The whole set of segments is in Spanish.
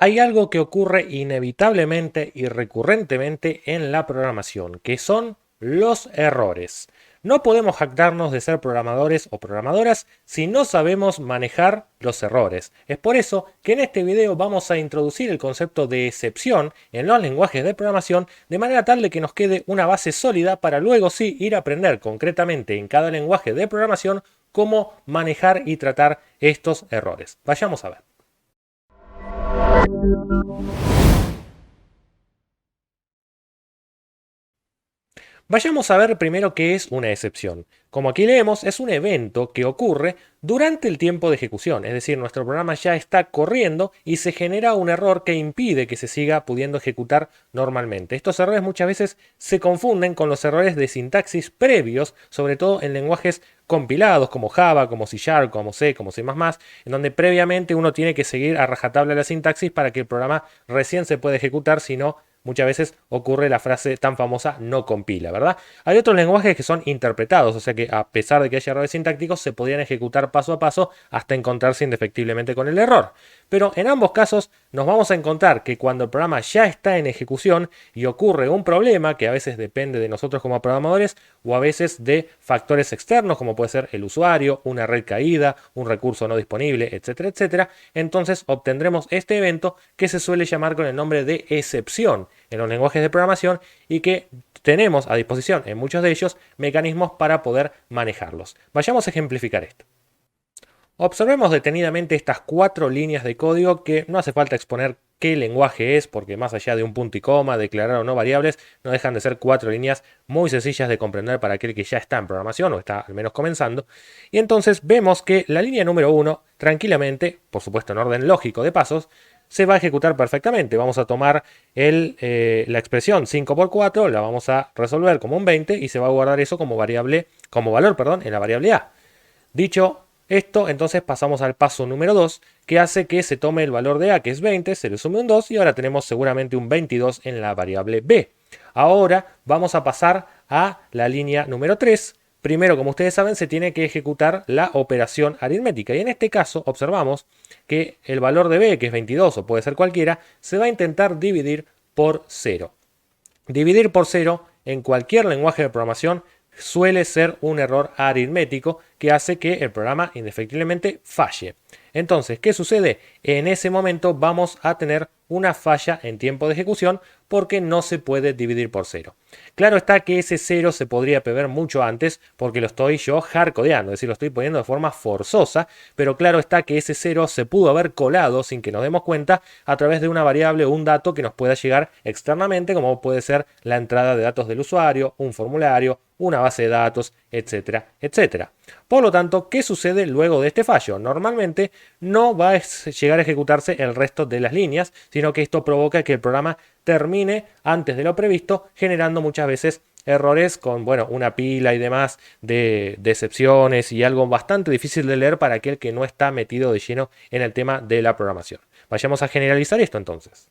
Hay algo que ocurre inevitablemente y recurrentemente en la programación, que son los errores. No podemos jactarnos de ser programadores o programadoras si no sabemos manejar los errores. Es por eso que en este video vamos a introducir el concepto de excepción en los lenguajes de programación de manera tal de que nos quede una base sólida para luego sí ir a aprender concretamente en cada lenguaje de programación cómo manejar y tratar estos errores. Vayamos a ver. Vayamos a ver primero qué es una excepción. Como aquí leemos, es un evento que ocurre durante el tiempo de ejecución, es decir, nuestro programa ya está corriendo y se genera un error que impide que se siga pudiendo ejecutar normalmente. Estos errores muchas veces se confunden con los errores de sintaxis previos, sobre todo en lenguajes compilados como Java, como C Sharp, como C, como C++, en donde previamente uno tiene que seguir a rajatabla la sintaxis para que el programa recién se pueda ejecutar, si no muchas veces ocurre la frase tan famosa no compila, ¿verdad? Hay otros lenguajes que son interpretados, o sea que a pesar de que haya errores sintácticos, se podrían ejecutar paso a paso hasta encontrarse indefectiblemente con el error. Pero en ambos casos nos vamos a encontrar que cuando el programa ya está en ejecución y ocurre un problema, que a veces depende de nosotros como programadores o a veces de factores externos, como puede ser el usuario, una red caída, un recurso no disponible, etcétera, etcétera, entonces obtendremos este evento que se suele llamar con el nombre de excepción en los lenguajes de programación y que tenemos a disposición en muchos de ellos mecanismos para poder manejarlos. Vayamos a ejemplificar esto. Observemos detenidamente estas 4 líneas de código que no hace falta exponer qué lenguaje es, porque más allá de un punto y coma, declarar o no variables, no dejan de ser 4 líneas muy sencillas de comprender para aquel que ya está en programación o está al menos comenzando. Y entonces vemos que la línea número 1, tranquilamente, por supuesto en orden lógico de pasos, se va a ejecutar perfectamente. Vamos a tomar la expresión 5 por 4, la vamos a resolver como un 20 y se va a guardar eso como variable, como valor, perdón, en la variable A. Dicho esto, entonces pasamos al paso número 2, que hace que se tome el valor de A, que es 20, se le sume un 2 y ahora tenemos seguramente un 22 en la variable B. Ahora vamos a pasar a la línea número 3. Primero, como ustedes saben, se tiene que ejecutar la operación aritmética. Y en este caso observamos que el valor de B, que es 22 o puede ser cualquiera, se va a intentar dividir por 0. Dividir por 0 en cualquier lenguaje de programación suele ser un error aritmético que hace que el programa indefectiblemente falle. Entonces, ¿qué sucede? En ese momento vamos a tener una falla en tiempo de ejecución porque no se puede dividir por 0. Claro está que ese 0 se podría prever mucho antes porque lo estoy yo hardcodeando, es decir, lo estoy poniendo de forma forzosa, pero claro está que ese 0 se pudo haber colado sin que nos demos cuenta a través de una variable o un dato que nos pueda llegar externamente, como puede ser la entrada de datos del usuario, un formulario, una base de datos, etcétera, etcétera. Por lo tanto, ¿qué sucede luego de este fallo? Normalmente no va a llegar a ejecutarse el resto de las líneas, sino que esto provoca que el programa termine antes de lo previsto, generando muchas veces errores con, bueno, una pila y demás de excepciones y algo bastante difícil de leer para aquel que no está metido de lleno en el tema de la programación. Vayamos a generalizar esto entonces.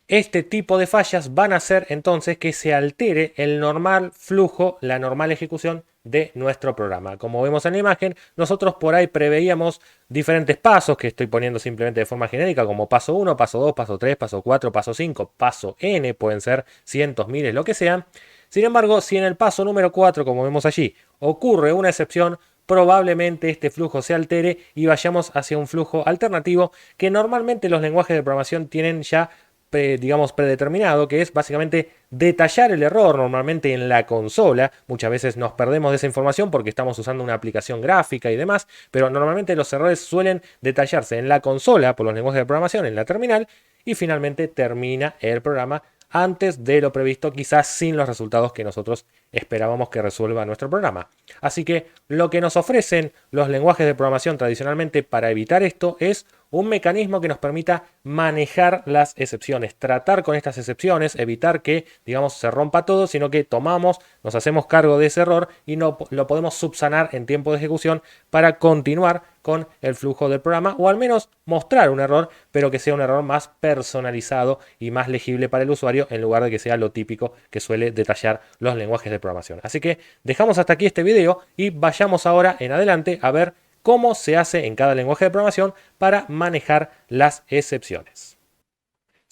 Este tipo de fallas van a hacer entonces que se altere el normal flujo, la normal ejecución de nuestro programa. Como vemos en la imagen, nosotros por ahí preveíamos diferentes pasos que estoy poniendo simplemente de forma genérica, como paso 1, paso 2, paso 3, paso 4, paso 5, paso n, pueden ser cientos, miles, lo que sean. Sin embargo, si en el paso número 4, como vemos allí, ocurre una excepción, probablemente este flujo se altere y vayamos hacia un flujo alternativo que normalmente los lenguajes de programación tienen ya digamos, predeterminado, que es básicamente detallar el error normalmente en la consola. Muchas veces nos perdemos de esa información porque estamos usando una aplicación gráfica y demás, pero normalmente los errores suelen detallarse en la consola por los lenguajes de programación, en la terminal, y finalmente termina el programa antes de lo previsto, quizás sin los resultados que nosotros esperábamos que resuelva nuestro programa. Así que lo que nos ofrecen los lenguajes de programación tradicionalmente para evitar esto es un mecanismo que nos permita manejar las excepciones, tratar con estas excepciones, evitar que, digamos, se rompa todo, sino que tomamos, nos hacemos cargo de ese error y no, lo podemos subsanar en tiempo de ejecución para continuar con el flujo del programa o al menos mostrar un error, pero que sea un error más personalizado y más legible para el usuario en lugar de que sea lo típico que suele detallar los lenguajes de programación. Así que dejamos hasta aquí este video y vayamos ahora en adelante a ver cómo se hace en cada lenguaje de programación para manejar las excepciones.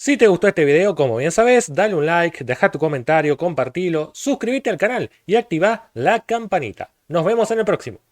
Si te gustó este video, como bien sabes, dale un like, deja tu comentario, compartilo, suscríbete al canal y activa la campanita. Nos vemos en el próximo.